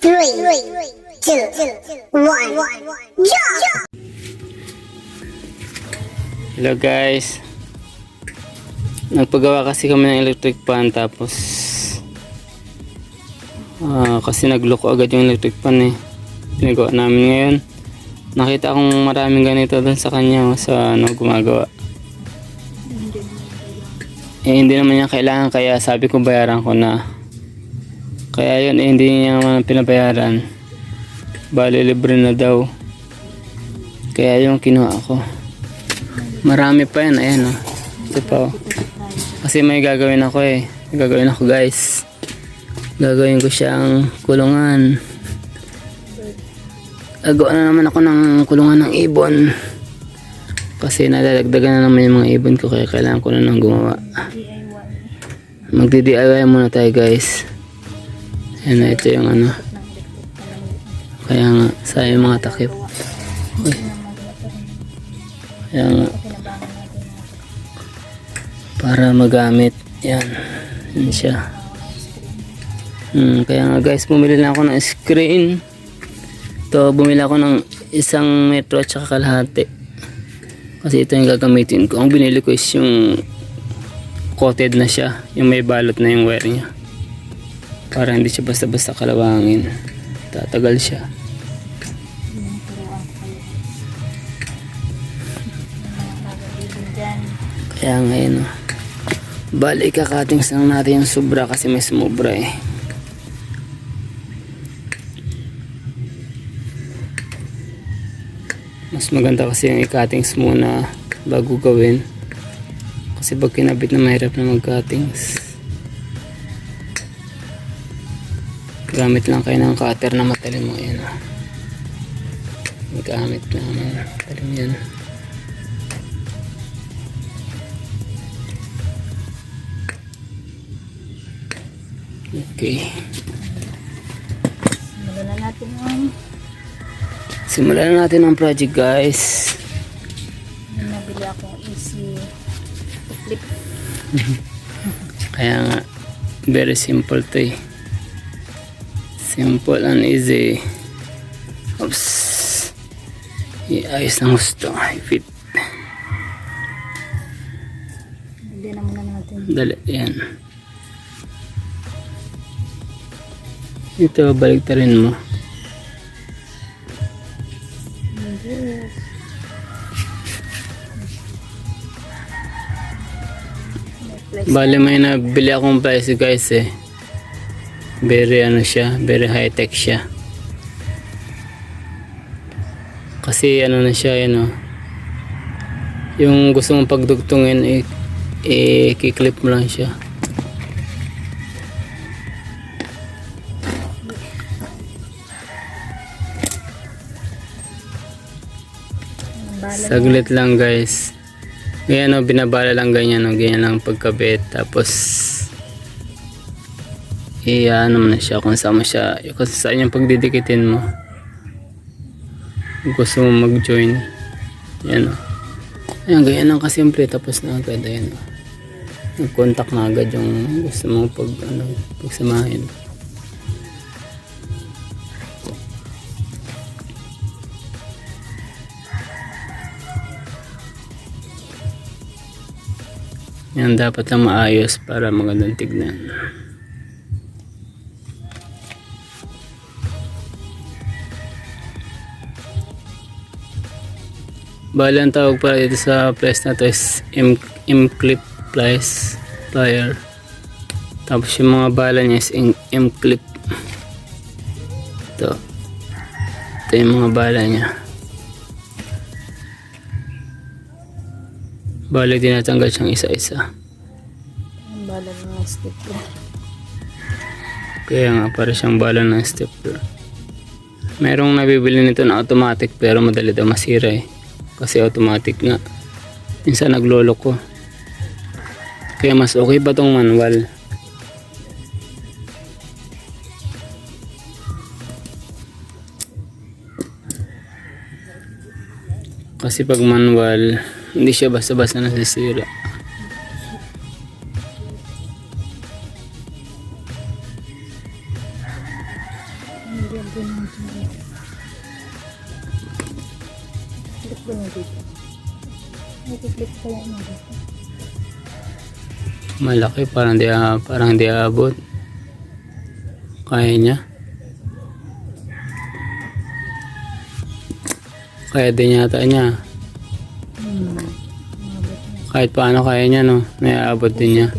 3, 2, 1, jump! Hello guys, nagpagawa kasi kami ng electric fan, tapos kasi nagloko agad yung electric fan pinagawa namin ngayon. Nakita akong maraming ganito dun sa kanya, sa gumagawa. Hindi naman niya kailangan, kaya sabi ko bayaran ko na. Kaya yun, hindi niya naman pinabayaran, bali libre na daw, kaya yung kinuha ko. Marami pa yan, ayan ito pa kasi may gagawin ako guys. Gagawin ko siyang kulungan. Agawa na naman ako ng kulungan ng ibon, kasi nadadagdagan na naman yung mga ibon ko, kaya kailangan ko na nang gumawa. Magdi-DIY muna tayo guys. Ayan na, ito yung kaya nga sayang mga takip. Uy. Kaya nga para magamit yan siya. Kaya nga guys, bumili na ako ng screen. Bumili ako ng 1 metro at saka kalahati, kasi ito yung gagamitin ko. Ang binili ko is yung coated na siya, yung may balot na yung wire nya, para hindi siya basta-basta kalawangin, tatagal siya. Kaya ngayon bali kakatings lang natin yung sobra, kasi may sumobra Mas maganda kasi yung i-cuttings muna bago gawin, kasi pag kinabit na mahirap na mag-cuttings. Gamit lang kayo ng cutter na matalim mo. Yan gamit lang matalim yan. Okay, simulan na natin ang project guys. Nabili akong easy flip. Kaya nga, very simple to simple and easy. Oops, iayos ng gusto, i-fit. Hindi na muna natin. Dali, yan. Ito, baliktarin mo. Bale, may nabili akong price guys very siya, very high tech siya, kasi na siya yung gusto mong pagdugtungin i-clip mo lang siya. Saglit lang guys. Ganyan binabala lang ganyan ganyan lang pagkabit, tapos mo na siya kung saan mo siya, kung saan yung pagdidikitin mo. Kung gusto mo mag-join, yan ayan, ganyan lang kasimple, tapos na agad. Ayan nag-contact na agad yung gusto mo pagsamahin. Yan, dapat lang maayos para magandang tignan. Bali, ang tawag para dito sa place na to is M-clip plier. Tapos yung mga bala niya is M-clip. Ito yung mga bala niya. Bali, tinatanggal siyang isa-isa. Ang bala ng stepper. Kaya nga, para siyang bala ng stepper. Merong nabibili nito na automatic, pero madali daw masira kasi automatic nga. Minsan naglolo ko. Kaya mas okay pa tong manual. Kasi pag manual, hindi siya basta-basta nasisira. Nilagyan natin dito. Flip ko na dito. May flip kaya na dito. Malaki, parang di aabot. Kaya niya. Kaya din yata niya. Kahit paano kaya niya, no? Naiabot din niya.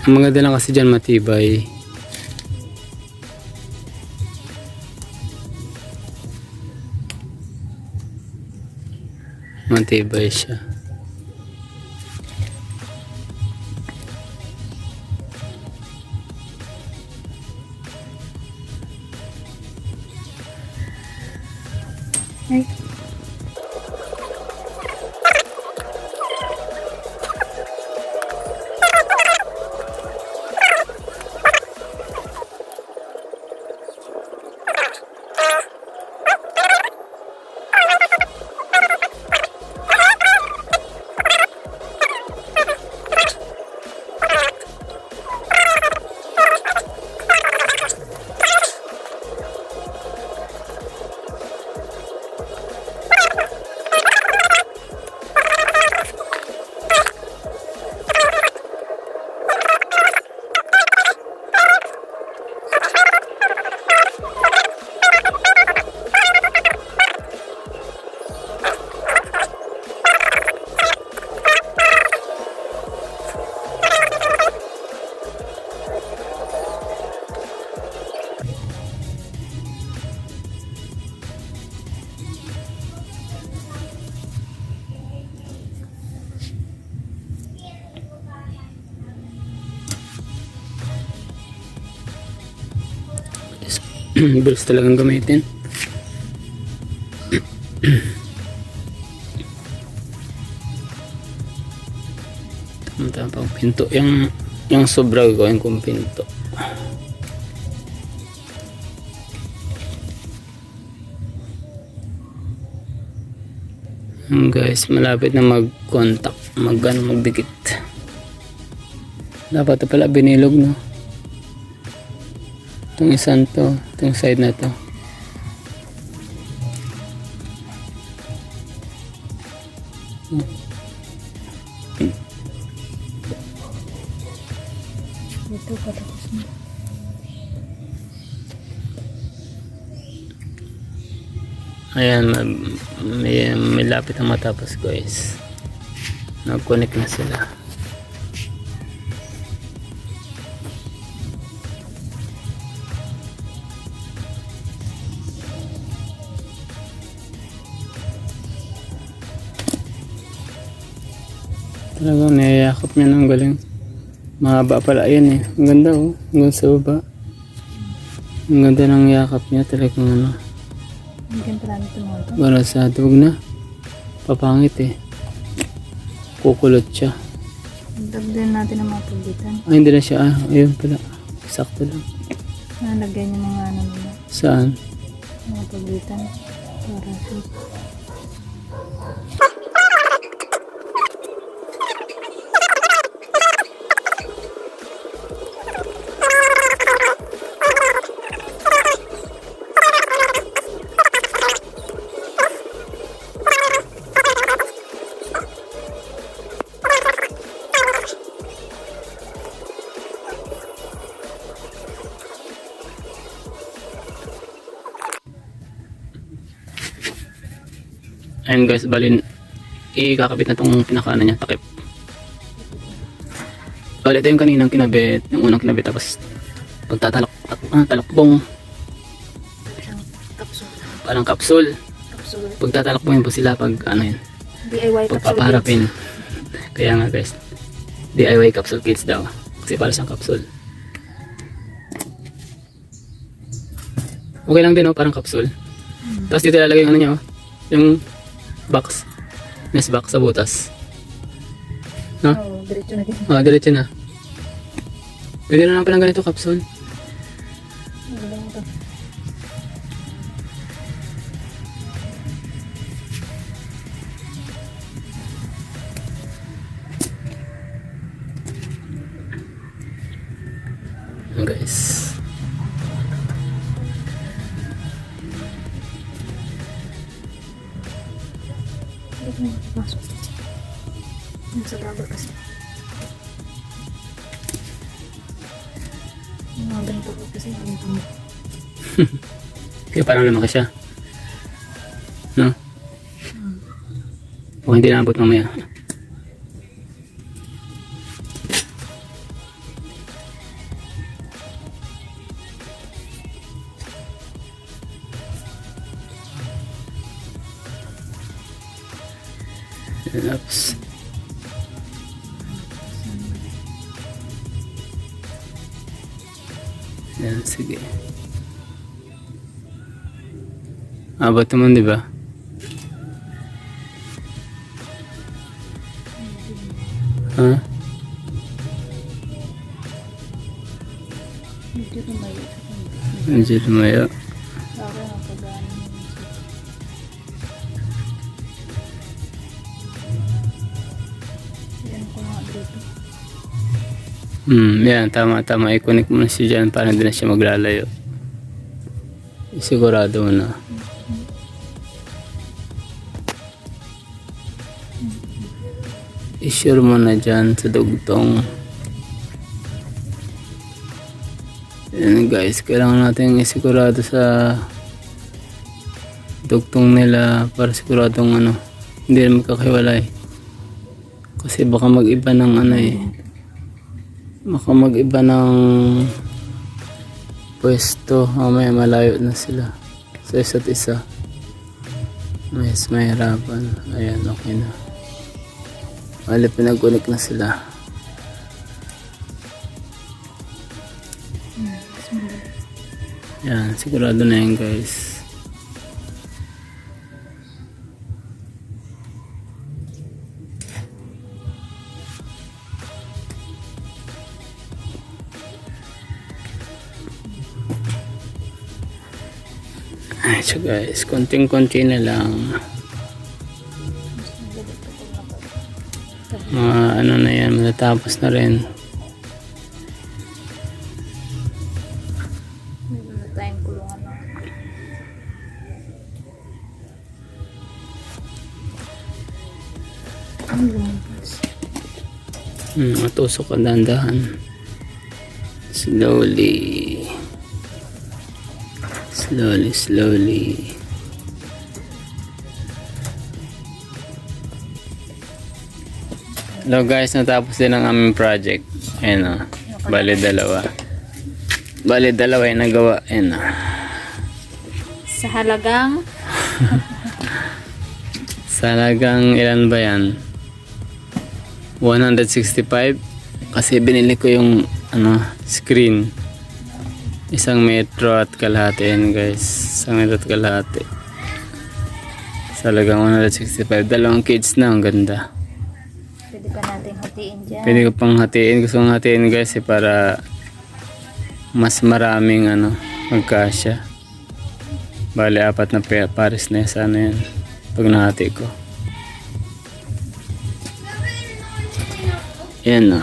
Ang maganda lang kasi dyan matibay. Matibay siya. Ay. Bilis talagang gamitin. Tama pang pinto. Yung sobra gawin kong pinto. Guys, malapit na mag-contact. Magdikit. Dapat pala binilog, no? Itong isang to, itong side na to. Ito patapos na. Ayan, may lapit na matapos, guys. Nag-connect na sila. Talagang niyayakap niya ng galing. Mahaba pala yan eh. Ang ganda oh. Hanggang sa baba. Ang ganda ng yakap niya. Talagang ano. Ang ganda lang ito mga ito. Barasado. Huwag na. Papangit eh. Kukulot siya. Dagdagan natin ang mga pagitan. Ay hindi na siya. Ayun pala. Sakto lang. Nalagay niya mga ano nila. Saan? Mga pagitan. Para sa... Ayun guys, balin ikakabit na tong pinakaano niya, takip. Bali, ito yung kaninang kinabit, yung unang kinabit, tapos talakbong parang kapsul. Pagtatalakbongin po sila pag ano yun, DIY pagpapaharapin. Kaya nga guys, DIY capsule kits daw, kasi para sa kapsul. Okay lang din oh, parang kapsul. Tapos dito lalagay yung ano niya oh, yung box, nest box sa butas. No? Oo, diretso na din. Diretso na. Pwede na lang palang ganito kapsul. Ano lang ito? guys. Hindi ko makapasok. Nasa rubber kasi. Yung mga ganito ko kasi ganito mo. Kaya parang lumaki siya. No? O hindi naabot mamaya. Oops. Yan, sige. Abot naman, di ba? Ha? Medyo tumayo. Medyo lumayo. Baka nakagano yung yan ko nga dito. Yan, tama. I-connect mo na siya dyan para hindi na siya maglalayo. Sigurado mo na. I-sure mo na dyan sa dugtong. Yan guys, kailangan natin isigurado sa dugtong nila para siguradong hindi na magkakahiwalay. Kasi baka mag-iba ng baka mag-iba ng pwesto. Mamaya malayo na sila sa isa't isa. Mas mahirapan. Ayan, okay na. Wala, pinag-connect na sila. Yan, sigurado na yan guys. Ay, so guys, konting-konti na lang. Mga na yan, matatapos na rin. May mga tayong kulungan na. Ang lumabas. Matusok ka dahan-dahan. Slowly. Hello guys, natapos din ang aming project. Ayan o. Bali dalawa yung nagawa. Ayan o. Sa halagang Sa halagang ilan ba yan? 165. Kasi binili ko yung screen. 1 metro at kalahati yan guys. 1 metro at kalahati. Sa halagang 165. 2 kids na, ang ganda. pwede pa natin hatiin dyan. Pwede ko pang hatiin. Gusto kong hatiin guys para mas maraming magkasya. Bale 4 na pares na sana yan pag nahati ko. Yan